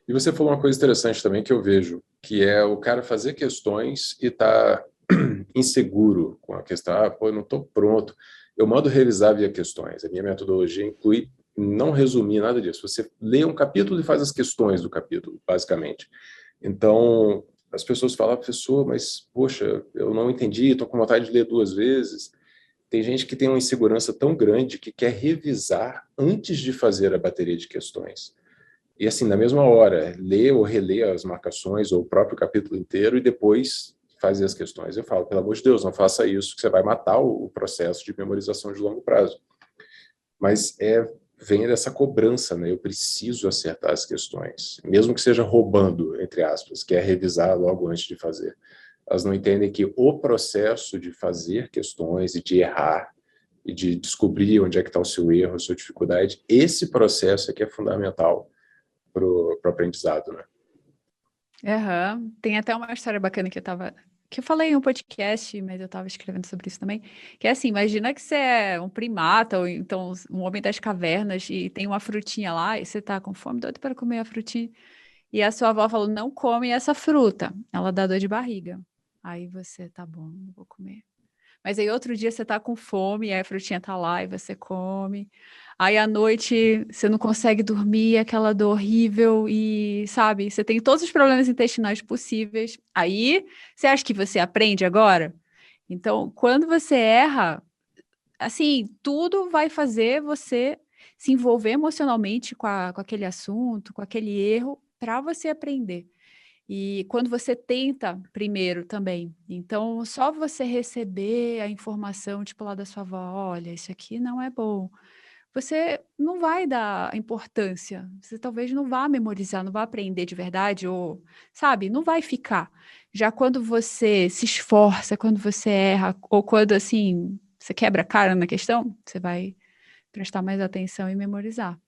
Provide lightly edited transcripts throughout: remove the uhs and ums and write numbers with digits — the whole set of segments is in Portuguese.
E você falou uma coisa interessante também que eu vejo, que é o cara fazer questões e tá inseguro com a questão. Ah, pô, eu não estou pronto. Eu mando revisar via questões. A minha metodologia inclui não resumir nada disso. Você lê um capítulo e faz as questões do capítulo, basicamente. Então, as pessoas falam, professor, mas, poxa, eu não entendi, estou com vontade de ler duas vezes. Tem gente que tem uma insegurança tão grande que quer revisar antes de fazer a bateria de questões. E assim, na mesma hora, ler ou reler as marcações ou o próprio capítulo inteiro e depois fazer as questões. Eu falo, pelo amor de Deus, não faça isso, que você vai matar o processo de memorização de longo prazo. Mas vem dessa cobrança, né? Eu preciso acertar as questões, mesmo que seja roubando, entre aspas, que é revisar logo antes de fazer. Elas não entendem que o processo de fazer questões e de errar e de descobrir onde é que está o seu erro, a sua dificuldade, esse processo é que é fundamental para o aprendizado, né? Aham. Tem até uma história bacana que eu falei em um podcast, mas eu estava escrevendo sobre isso também, que é assim, imagina que você é um primata, ou então um homem das cavernas, e tem uma frutinha lá, e você tá com fome, doido para comer a frutinha, e a sua avó falou, não come essa fruta, ela dá dor de barriga. Aí você, tá bom, não vou comer. Mas aí outro dia você tá com fome, e aí a frutinha tá lá e você come. Aí à noite você não consegue dormir, aquela dor horrível e, sabe, você tem todos os problemas intestinais possíveis. Aí você acha que você aprende agora? Então, quando você erra, assim, tudo vai fazer você se envolver emocionalmente com aquele assunto, com aquele erro, para você aprender. E quando você tenta primeiro também, então só você receber a informação, tipo lá da sua avó, olha, isso aqui não é bom. Você não vai dar importância, você talvez não vá memorizar, não vá aprender de verdade, ou, sabe, não vai ficar. Já quando você se esforça, quando você erra, ou quando, assim, você quebra a cara na questão, você vai prestar mais atenção e memorizar.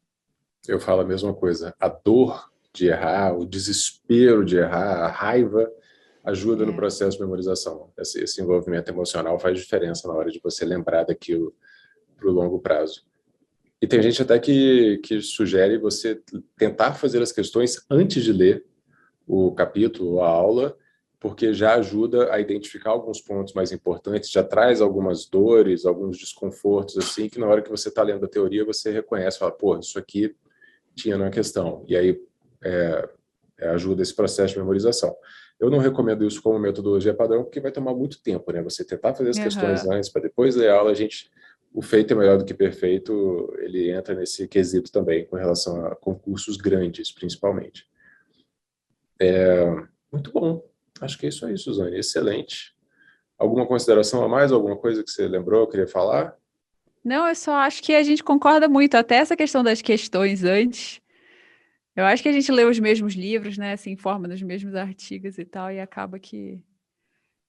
Eu falo a mesma coisa. A dor de errar, o desespero de errar, a raiva ajuda no É, processo de memorização. Esse envolvimento emocional faz diferença na hora de você lembrar daquilo para o longo prazo. E tem gente até que sugere você tentar fazer as questões antes de ler o capítulo, a aula, porque já ajuda a identificar alguns pontos mais importantes, já traz algumas dores, alguns desconfortos, assim, que na hora que você está lendo a teoria, você reconhece, fala, pô, isso aqui tinha na questão. E aí ajuda esse processo de memorização. Eu não recomendo isso como metodologia padrão, porque vai tomar muito tempo, né? Você tentar fazer as questões aham. antes, para depois ler a aula, o feito é melhor do que perfeito, ele entra nesse quesito também, com relação a concursos grandes, principalmente. Muito bom. Acho que é isso aí, Suzane. Excelente. Alguma consideração a mais? Alguma coisa que você lembrou, queria falar? Não, eu só acho que a gente concorda muito, até essa questão das questões antes. Eu acho que a gente lê os mesmos livros, né? Se informa nos mesmos artigos e tal, e acaba que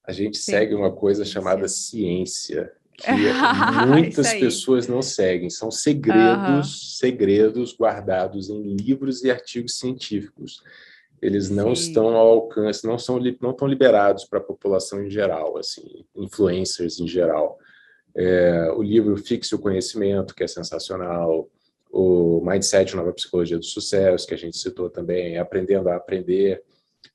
A gente tem segue uma coisa chamada tendência. ciência, que Isso muitas aí. pessoas não seguem. São Aham, segredos guardados em livros e artigos científicos. Eles não sim. estão ao alcance, não estão liberados para a população em geral, assim, influencers em geral. O livro Fixe o Conhecimento, que é sensacional, o Mindset, Nova Psicologia do Sucesso, que a gente citou também, Aprendendo a Aprender.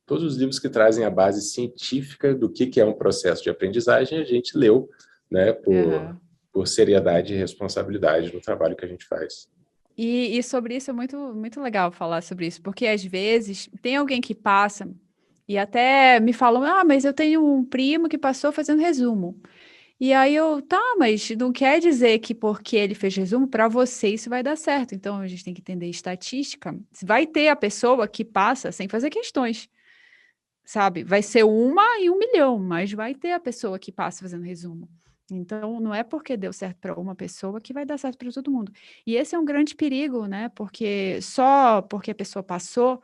Todos os livros que trazem a base científica do que é um processo de aprendizagem, a gente leu, né, Aham. por seriedade e responsabilidade no trabalho que a gente faz. E sobre isso é muito, muito legal falar sobre isso, porque às vezes tem alguém que passa e até me falam, ah, mas eu tenho um primo que passou fazendo resumo. E aí eu, tá, mas não quer dizer que porque ele fez resumo, para você isso vai dar certo. Então a gente tem que entender estatística. Vai ter a pessoa que passa sem fazer questões, sabe? Vai ser uma em 1 milhão, mas vai ter a pessoa que passa fazendo resumo. Então não é porque deu certo para uma pessoa que vai dar certo para todo mundo. E esse é um grande perigo, né? Porque só porque a pessoa passou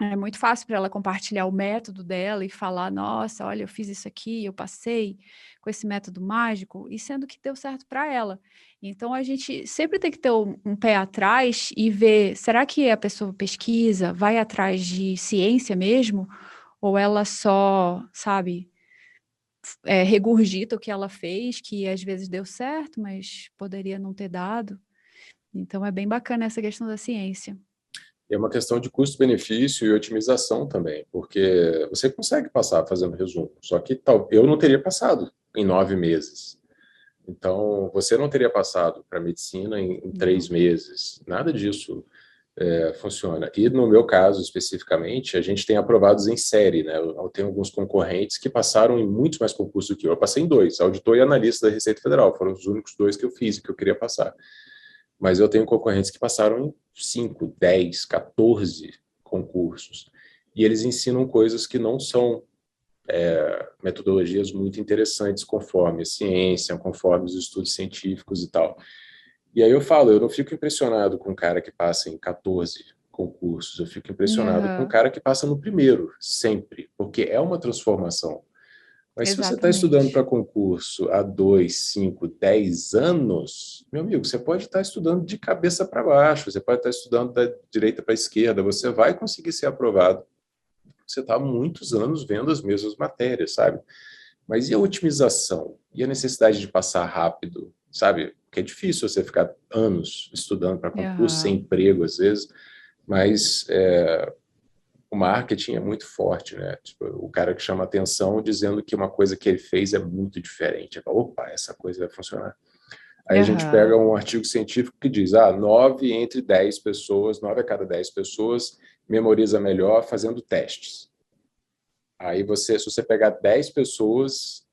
é muito fácil para ela compartilhar o método dela e falar: nossa, olha, eu fiz isso aqui, eu passei com esse método mágico, e sendo que deu certo para ela. Então a gente sempre tem que ter um pé atrás e ver: será que a pessoa pesquisa, vai atrás de ciência mesmo? Ou ela só, sabe, regurgita o que ela fez, que às vezes deu certo, mas poderia não ter dado? Então é bem bacana essa questão da ciência. É uma questão de custo-benefício e otimização também, porque você consegue passar fazendo resumo, só que eu não teria passado em 9 meses. Então, você não teria passado para medicina em Não. 3 meses. Nada disso funciona. E no meu caso, especificamente, a gente tem aprovados em série, né? Eu tenho alguns concorrentes que passaram em muitos mais concursos do que eu. Eu passei em 2, auditor e analista da Receita Federal. Foram os únicos 2 que eu fiz e que eu queria passar. Mas eu tenho concorrentes que passaram em 5, 10, 14 concursos. E eles ensinam coisas que não são metodologias muito interessantes conforme a ciência, conforme os estudos científicos e tal. E aí eu falo, eu não fico impressionado com um cara que passa em 14 concursos, eu fico impressionado com um Aham, cara que passa no primeiro, sempre, porque é uma transformação. Mas se você está estudando para exatamente. concurso há 2, 5, 10 anos, meu amigo, você pode estar estudando de cabeça para baixo, você pode estar estudando da direita para a esquerda, você vai conseguir ser aprovado. Você está há muitos anos vendo as mesmas matérias, sabe? Mas e a otimização? E a necessidade de passar rápido, sabe? Porque é difícil você ficar anos estudando para concurso, sem Aham, emprego às vezes, mas o marketing é muito forte, né? Tipo, o cara que chama atenção dizendo que uma coisa que ele fez é muito diferente. Fala, opa, essa coisa vai funcionar. Aí a gente pega aham. um artigo científico que diz, 9 entre 10 pessoas, 9 a cada 10 pessoas memoriza melhor fazendo testes. Aí você, se você pegar 10 pessoas,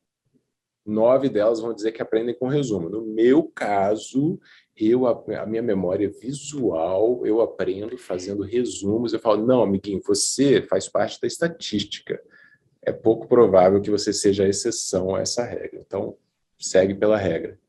9 delas vão dizer que aprendem com resumo. No meu caso, a minha memória visual, eu aprendo fazendo resumos. Eu falo, não, amiguinho, você faz parte da estatística. É pouco provável que você seja a exceção a essa regra. Então, segue pela regra.